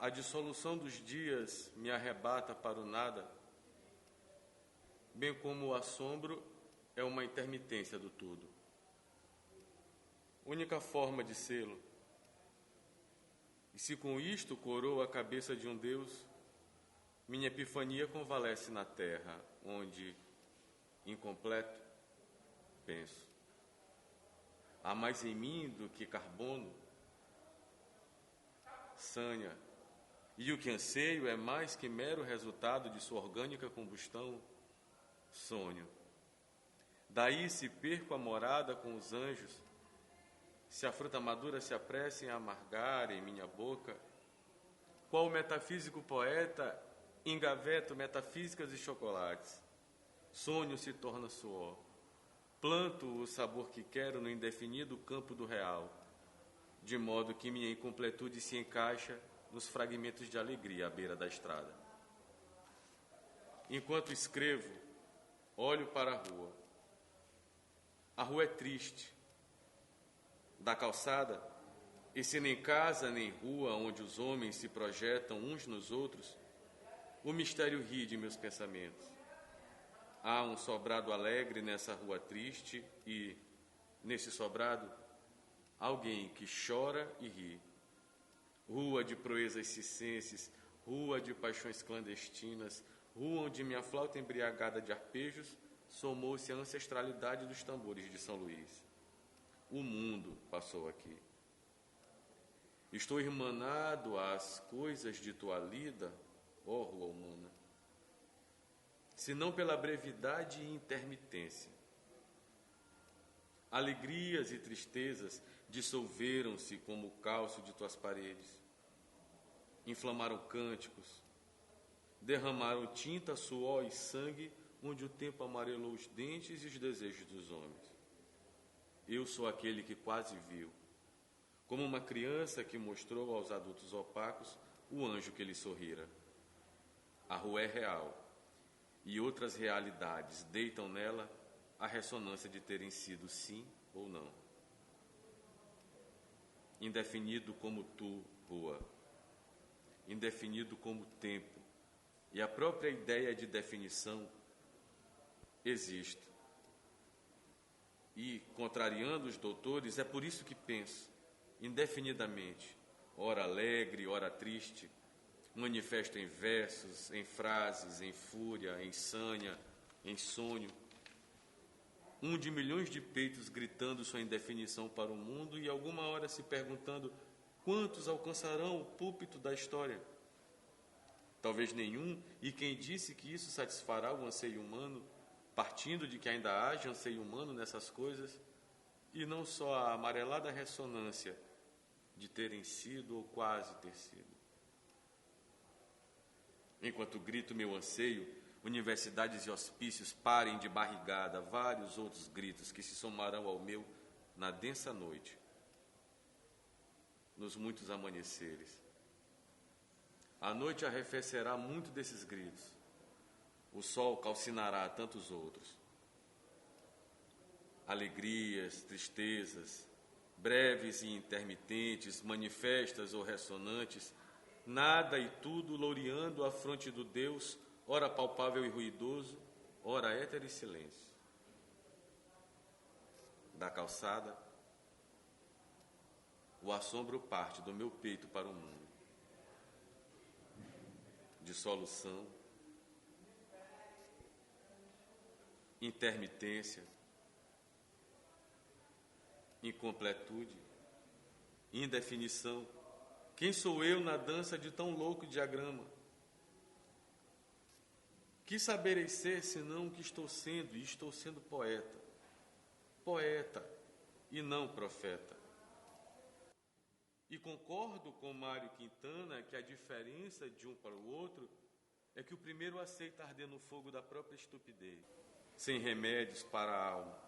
A dissolução dos dias me arrebata para o nada, bem como o assombro é uma intermitência do tudo. Única forma de sê-lo. E se com isto coroa a cabeça de um Deus, minha epifania convalesce na terra, onde, incompleto, penso. Há mais em mim do que carbono, sanha, e o que anseio é mais que mero resultado de sua orgânica combustão, sonho. Daí se perco a morada com os anjos, se a fruta madura se apressa em amargar em minha boca, qual metafísico poeta engaveto metafísicas e chocolates, sonho se torna suor, planto o sabor que quero no indefinido campo do real, de modo que minha incompletude se encaixa nos fragmentos de alegria à beira da estrada. Enquanto escrevo, olho para a rua. A rua é triste. Da calçada, e se nem casa nem rua onde os homens se projetam uns nos outros, o mistério ri de meus pensamentos. Há um sobrado alegre nessa rua triste e, nesse sobrado, alguém que chora e ri. Rua de proezas circenses, rua de paixões clandestinas, rua onde minha flauta embriagada de arpejos somou-se à ancestralidade dos tambores de São Luís. O mundo passou aqui. Estou irmanado às coisas de tua lida, ó rua humana, senão pela brevidade e intermitência. Alegrias e tristezas dissolveram-se como o cálcio de tuas paredes, inflamaram cânticos, derramaram tinta, suor e sangue, onde o tempo amarelou os dentes e os desejos dos homens. Eu sou aquele que quase viu, como uma criança que mostrou aos adultos opacos o anjo que lhe sorrira. A rua é real, e outras realidades deitam nela a ressonância de terem sido sim ou não. Indefinido como tu, rua, indefinido como tempo, e a própria ideia de definição existe. E, contrariando os doutores, é por isso que penso, indefinidamente, ora alegre, ora triste, manifesto em versos, em frases, em fúria, em sanha, em sonho, um de milhões de peitos gritando sua indefinição para o mundo e alguma hora se perguntando quantos alcançarão o púlpito da história. Talvez nenhum, e quem disse que isso satisfará o anseio humano, partindo de que ainda haja anseio humano nessas coisas, e não só a amarelada ressonância de terem sido ou quase ter sido. Enquanto grito meu anseio, universidades e hospícios parem de barrigada vários outros gritos que se somarão ao meu na densa noite, nos muitos amanheceres. A noite arrefecerá muito desses gritos. O sol calcinará tantos outros. Alegrias, tristezas, breves e intermitentes, manifestas ou ressonantes, nada e tudo loureando a fronte do Deus, ora palpável e ruidoso, ora éter e silêncio. Da calçada, o assombro parte do meu peito para o mundo. Dissolução, intermitência, incompletude, indefinição. Quem sou eu na dança de tão louco diagrama? Que saberei ser senão o que estou sendo, e estou sendo poeta. Poeta e não profeta. E concordo com Mário Quintana que a diferença de um para o outro é que o primeiro aceita arder no fogo da própria estupidez, sem remédios para a alma,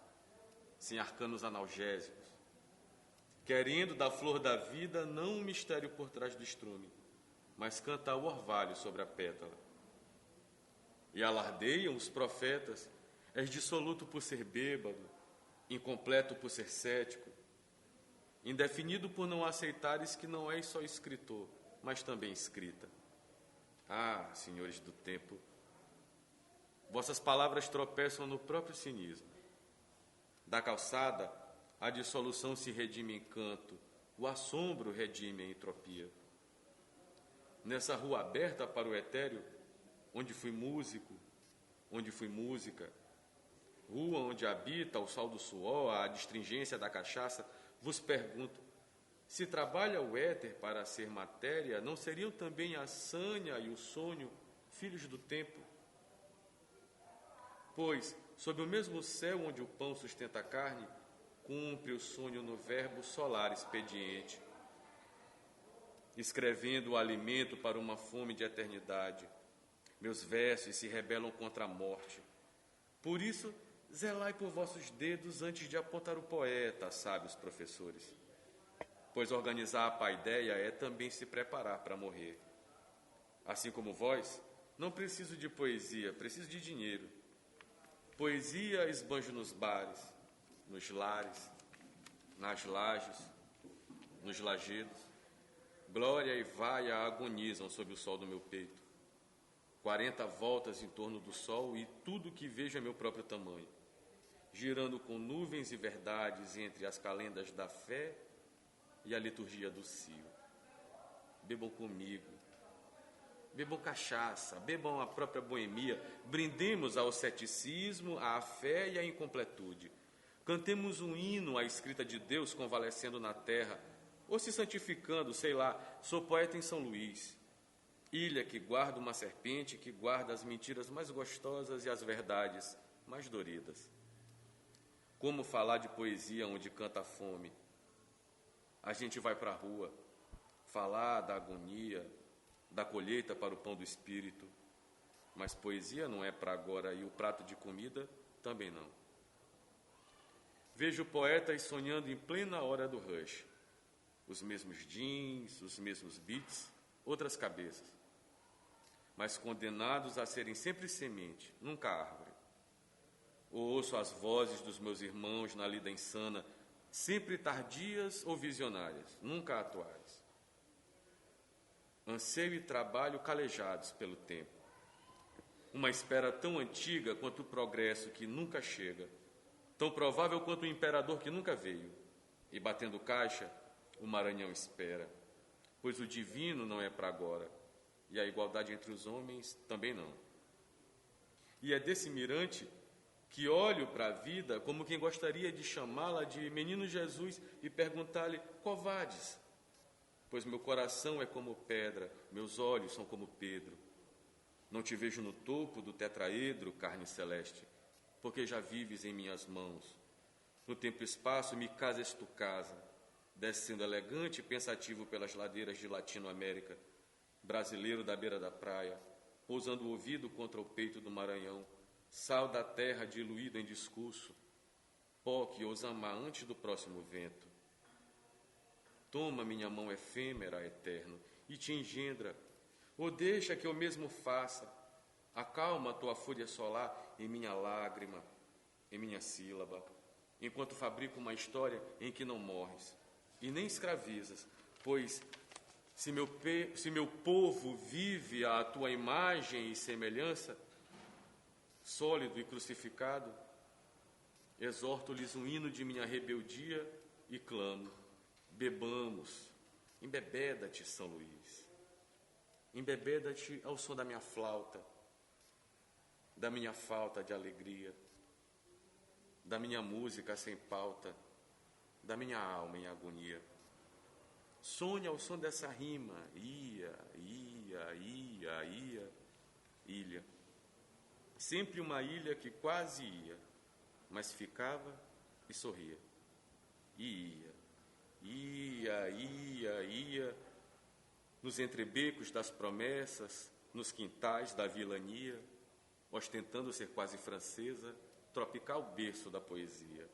sem arcanos analgésicos, querendo da flor da vida não um mistério por trás do estrume, mas cantar o orvalho sobre a pétala. E alardeiam os profetas, és dissoluto por ser bêbado, incompleto por ser cético, indefinido por não aceitares que não és só escritor, mas também escrita. Ah, senhores do tempo, vossas palavras tropeçam no próprio cinismo. Da calçada, a dissolução se redime em canto, o assombro redime em entropia. Nessa rua aberta para o etéreo, onde fui músico, onde fui música, rua onde habita o sal do suor, a astringência da cachaça, vos pergunto, se trabalha o éter para ser matéria, não seriam também a sânia e o sonho filhos do tempo? Pois, sob o mesmo céu onde o pão sustenta a carne, cumpre o sonho no verbo solar expediente, escrevendo o alimento para uma fome de eternidade. Meus versos se rebelam contra a morte. Por isso, zelai por vossos dedos antes de apontar o poeta, sábios professores. Pois organizar a paideia é também se preparar para morrer. Assim como vós, não preciso de poesia, preciso de dinheiro. Poesia esbanjo nos bares, nos lares, nas lajes, nos lajedos. Glória e vaia agonizam sob o sol do meu peito. 40 voltas em torno do sol e tudo que vejo é meu próprio tamanho, girando com nuvens e verdades entre as calendas da fé e a liturgia do cio. Bebam comigo, bebam cachaça, bebam a própria boemia, brindemos ao ceticismo, à fé e à incompletude. Cantemos um hino à escrita de Deus convalescendo na terra, ou se santificando, sei lá, sou poeta em São Luís, ilha que guarda uma serpente, que guarda as mentiras mais gostosas e as verdades mais doridas. Como falar de poesia onde canta a fome? A gente vai para a rua, falar da agonia, da colheita para o pão do espírito, mas poesia não é para agora e o prato de comida também não. Vejo poetas sonhando em plena hora do rush, os mesmos jeans, os mesmos beats, outras cabeças, mas condenados a serem sempre semente, nunca árvore. Ouço as vozes dos meus irmãos na lida insana, sempre tardias ou visionárias, nunca atuais. Anseio e trabalho calejados pelo tempo. Uma espera tão antiga quanto o progresso que nunca chega, tão provável quanto o imperador que nunca veio. E batendo caixa, o Maranhão espera, pois o divino não é para agora, e a igualdade entre os homens também não. E é desse mirante que olho para a vida como quem gostaria de chamá-la de Menino Jesus e perguntar-lhe, qual vades? Pois meu coração é como pedra, meus olhos são como Pedro. Não te vejo no topo do tetraedro, carne celeste, porque já vives em minhas mãos. No tempo e espaço me casas tu casa, descendo elegante e pensativo pelas ladeiras de Latino-América, brasileiro da beira da praia, pousando o ouvido contra o peito do Maranhão, sal da terra diluído em discurso, pó que ousa amar antes do próximo vento. Toma minha mão efêmera, eterno, e te engendra, ou deixa que eu mesmo faça, acalma tua fúria solar em minha lágrima, em minha sílaba, enquanto fabrico uma história em que não morres, e nem escravizas, pois se meu povo vive à tua imagem e semelhança, sólido e crucificado, exorto-lhes um hino de minha rebeldia e clamo, bebamos, embebeda-te, São Luís, embebeda-te ao som da minha flauta, da minha falta de alegria, da minha música sem pauta, da minha alma em agonia. Sonha ao som dessa rima, ia, ilha. Sempre uma ilha que quase ia, mas ficava e sorria. Ia, nos entrebecos das promessas, nos quintais da vilania, ostentando ser quase francesa, tropical berço da poesia.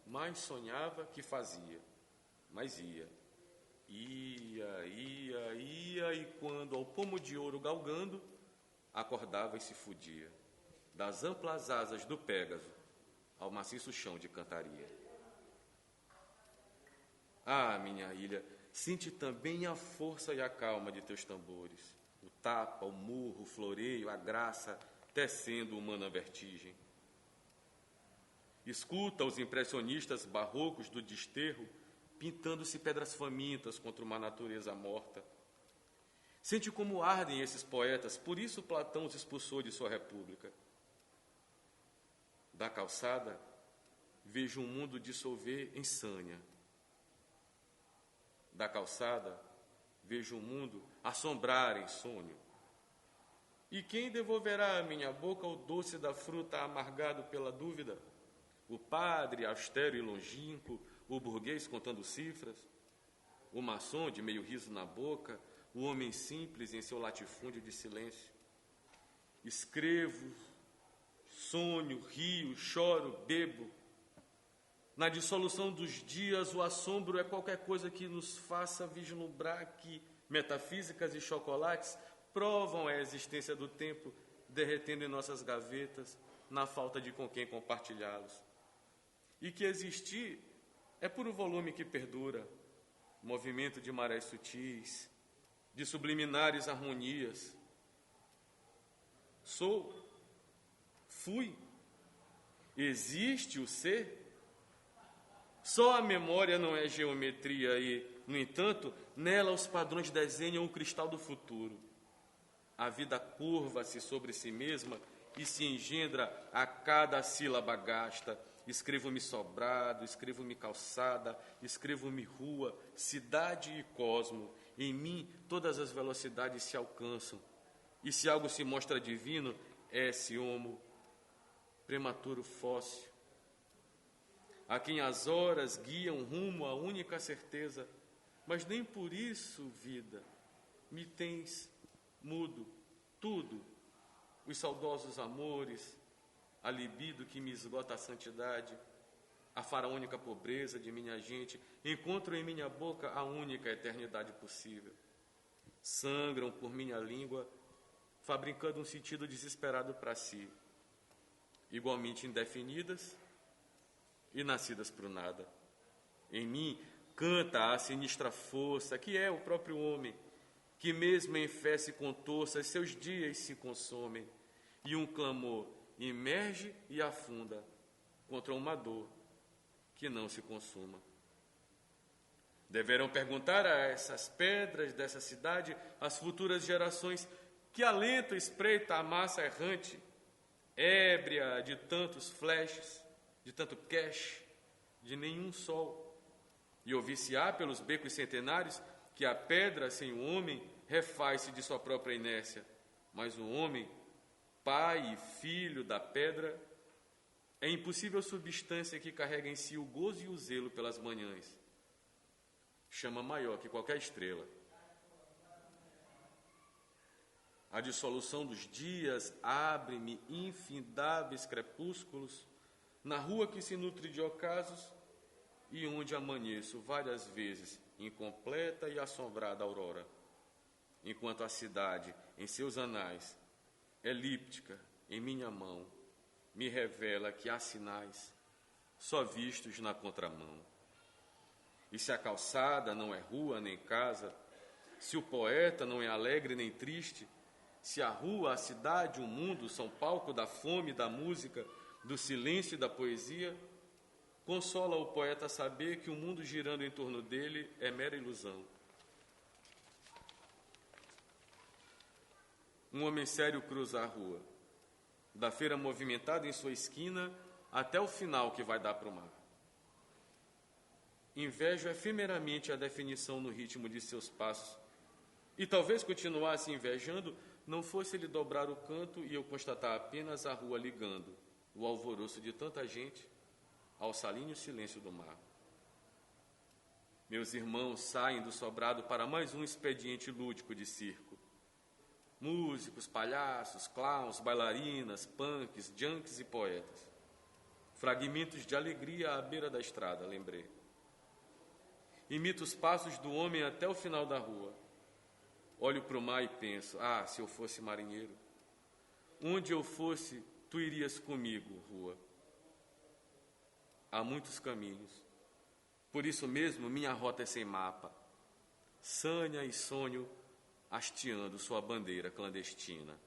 Mais sonhava que fazia, mas ia, e quando ao pomo de ouro galgando, acordava e se fudia, das amplas asas do Pégaso ao maciço chão de cantaria. Ah, minha ilha, Sente também a força e a calma de teus tambores, o tapa, o murro, o floreio, a graça, tecendo humana vertigem. Escuta os impressionistas barrocos do desterro, pintando-se pedras famintas contra uma natureza morta. Sente como ardem esses poetas, por isso Platão os expulsou de sua república. Da calçada, vejo um mundo dissolver em sânia. Da calçada, vejo o mundo assombrar em sonho. E quem devolverá à minha boca o doce da fruta amargado pela dúvida? O padre austero e longínquo, o burguês contando cifras, o maçom de meio riso na boca, o homem simples em seu latifúndio de silêncio. Escrevo, sonho, rio, choro, bebo. Na dissolução dos dias, o assombro é qualquer coisa que nos faça vislumbrar que metafísicas e chocolates provam a existência do tempo, derretendo em nossas gavetas, na falta de com quem compartilhá-los. E que existir é puro volume que perdura, movimento de marés sutis, de subliminares harmonias. Sou, fui, existe o ser? Só a memória não é geometria e, no entanto, nela os padrões desenham o cristal do futuro. A vida curva-se sobre si mesma e se engendra a cada sílaba gasta. Escrevo-me sobrado, escrevo-me calçada, escrevo-me rua, cidade e cosmo. Em mim todas as velocidades se alcançam. E se algo se mostra divino, é-se homo, prematuro fóssil, a quem as horas guiam rumo à única certeza, mas nem por isso, vida, me tens mudo tudo, os saudosos amores, a libido que me esgota a santidade, a faraônica pobreza de minha gente, encontro em minha boca a única eternidade possível. Sangram por minha língua, fabricando um sentido desesperado para si, igualmente indefinidas e nascidas para o nada. Em mim canta a sinistra força, que é o próprio homem, que mesmo em fé se contorça, seus dias se consomem, e um clamor emerge e afunda contra uma dor que não se consuma. Deverão perguntar a essas pedras dessa cidade, as futuras gerações, que alento espreita a massa errante, ébria de tantos flashes, de tanto cash, de nenhum sol. E ouvir-se-á pelos becos centenários que a pedra sem o homem refaz-se de sua própria inércia, mas o homem, pai e filho da pedra, é impossível substância que carrega em si o gozo e o zelo pelas manhãs, chama maior que qualquer estrela. A dissolução dos dias abre-me infindáveis crepúsculos na rua que se nutre de ocasos e onde amanheço várias vezes incompleta e assombrada aurora, enquanto a cidade, em seus anais, elíptica em minha mão, me revela que há sinais só vistos na contramão. E se a calçada não é rua nem casa, se o poeta não é alegre nem triste, se a rua, a cidade, o mundo são palco da fome, da música, do silêncio e da poesia, consola o poeta saber que o mundo girando em torno dele é mera ilusão. Um homem sério cruza a rua, da feira movimentada em sua esquina até o final que vai dar para o mar. Invejo efemeramente a definição no ritmo de seus passos, e talvez continuasse invejando, não fosse ele dobrar o canto e eu constatar apenas a rua ligando o alvoroço de tanta gente ao salíneo silêncio do mar. Meus irmãos saem do sobrado para mais um expediente lúdico de circo. Músicos, palhaços, clowns, bailarinas, punks, junkies e poetas. Fragmentos de alegria à beira da estrada, lembrei. Imito os passos do homem até o final da rua. Olho para o mar e penso, se eu fosse marinheiro. Onde eu fosse, tu irias comigo, rua. Há muitos caminhos. Por isso mesmo, minha rota é sem mapa. sanha e sonho hasteando sua bandeira clandestina.